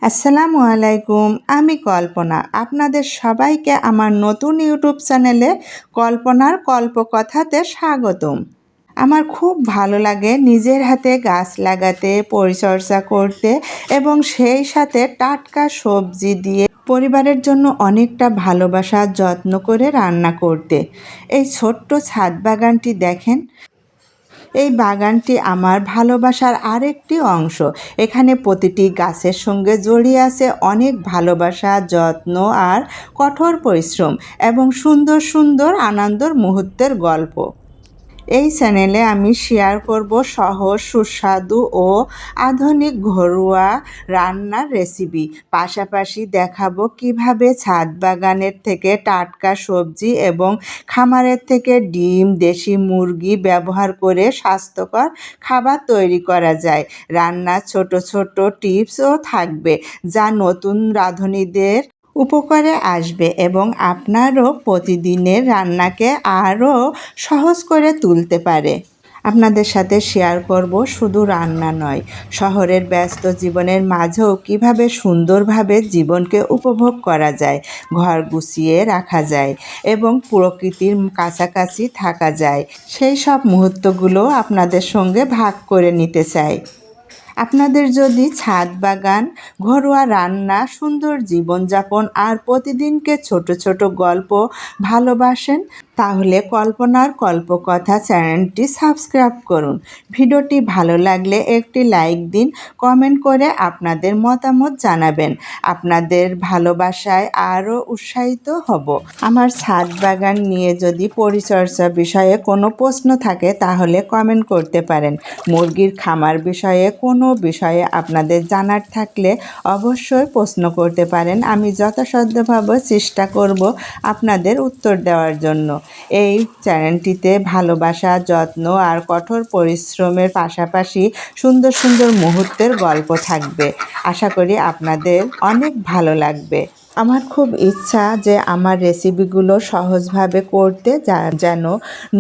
আসসালামু আলাইকুম। আমি কল্পনা। আপনাদের সবাইকে আমার নতুন ইউটিউব চ্যানেলে কল্পনার কল্পকথাতে স্বাগতম। আমার খুব ভালো লাগে নিজের হাতে গাছ লাগাতে, পরিচর্যা করতে এবং সেই সাথে টাটকা সবজি দিয়ে পরিবারের জন্য অনেকটা ভালোবাসা যত্ন করে রান্না করতে। এই ছোট্ট ছাদ বাগানটি দেখেন। এই বাগানটি আমার ভালোবাসার আরেকটি অংশ। এখানে প্রতিটি গাছের সঙ্গে জড়িয়ে আছে অনেক ভালোবাসা, যত্ন আর কঠোর পরিশ্রম এবং সুন্দর সুন্দর আনন্দের মুহূর্তের গল্প। এই চ্যানেলে আমি শেয়ার করব সহজ, সুস্বাদু ও আধুনিক ঘরোয়া রান্নার রেসিপি। পাশাপাশি দেখাবো কিভাবে ছাদ বাগানের থেকে টাটকা সবজি এবং খামারের থেকে ডিম, দেশি মুরগি ব্যবহার করে স্বাস্থ্যকর খাবার তৈরি করা যায়। রান্নার ছোট ছোট টিপসও থাকবে যা নতুন রাঁধুনিদের উপকারে আসবে এবং আপনারও প্রতিদিনের রান্নাকে আরও সহজ করে তুলতে পারে। আপনাদের সাথে শেয়ার করব শুধু রান্না নয়, শহরের ব্যস্ত জীবনের মাঝেও কিভাবে সুন্দরভাবে জীবনকে উপভোগ করা যায়, ঘর গুছিয়ে রাখা যায় এবং প্রকৃতির কাছাকাছি থাকা যায়, সেই সব মুহূর্তগুলো আপনাদের সঙ্গে ভাগ করে নিতে চাই। আপনাদের যদি ছাদ বাগান, ঘরোয়া রান্না, সুন্দর জীবনযাপন আর প্রতিদিনকে ছোট ছোট গল্প ভালোবাসেন, তাহলে কল্পনার কল্পকথা চ্যানেলটি সাবস্ক্রাইব করুন। ভিডিওটি ভালো লাগলে একটি লাইক দিন, কমেন্ট করে আপনাদের মতামত জানাবেন। আপনাদের ভালোবাসায় আরও উৎসাহিত হব। আমার ছাদ বাগান নিয়ে যদি পরিচর্যা বিষয়ে কোনো প্রশ্ন থাকে তাহলে কমেন্ট করতে পারেন। মুরগির খামার বিষয়ে কোনো বিষয়ে আপনাদের জানার থাকলে অবশ্যই প্রশ্ন করতে পারেন। আমি যথাসাধ্যভাবে চেষ্টা করব আপনাদের উত্তর দেওয়ার জন্য। এই চ্যানেলটিতে ভালোবাসা, যত্ন আর কঠোর পরিশ্রমের পাশাপাশি সুন্দর সুন্দর মুহূর্তের গল্প থাকবে। আশা করি আপনাদের অনেক ভালো লাগবে। আমার খুব ইচ্ছা যে আমার রেসিপিগুলো সহজভাবে করতে, যেন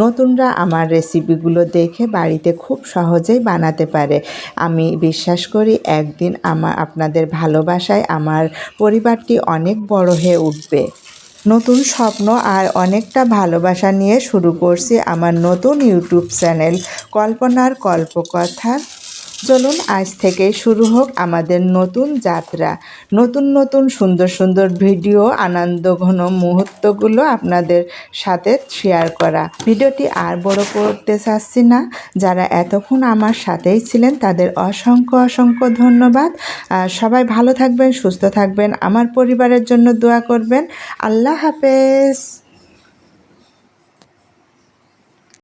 নতুনরা আমার রেসিপিগুলো দেখে বাড়িতে খুব সহজেই বানাতে পারে। আমি বিশ্বাস করি একদিন আপনাদের ভালোবাসায় আমার পরিবারটি অনেক বড় হয়ে উঠবে। নতুন স্বপ্ন আর অনেকটা ভালোবাসা নিয়ে শুরু করছি আমার নতুন ইউটিউব চ্যানেল কল্পনার কল্পকথার। চলুন আজ থেকেই শুরু হোক আমাদের নতুন যাত্রা। নতুন নতুন সুন্দর সুন্দর ভিডিও, আনন্দঘন মুহূর্তগুলো আপনাদের সাথে শেয়ার করা। ভিডিওটি আর বড় করতে চাচ্ছি না। যারা এতক্ষণ আমার সাথেই ছিলেন তাদের অসংখ্য অসংখ্য ধন্যবাদ। সবাই ভালো থাকবেন, সুস্থ থাকবেন, আমার পরিবারের জন্য দোয়া করবেন। আল্লাহ হাফেজ।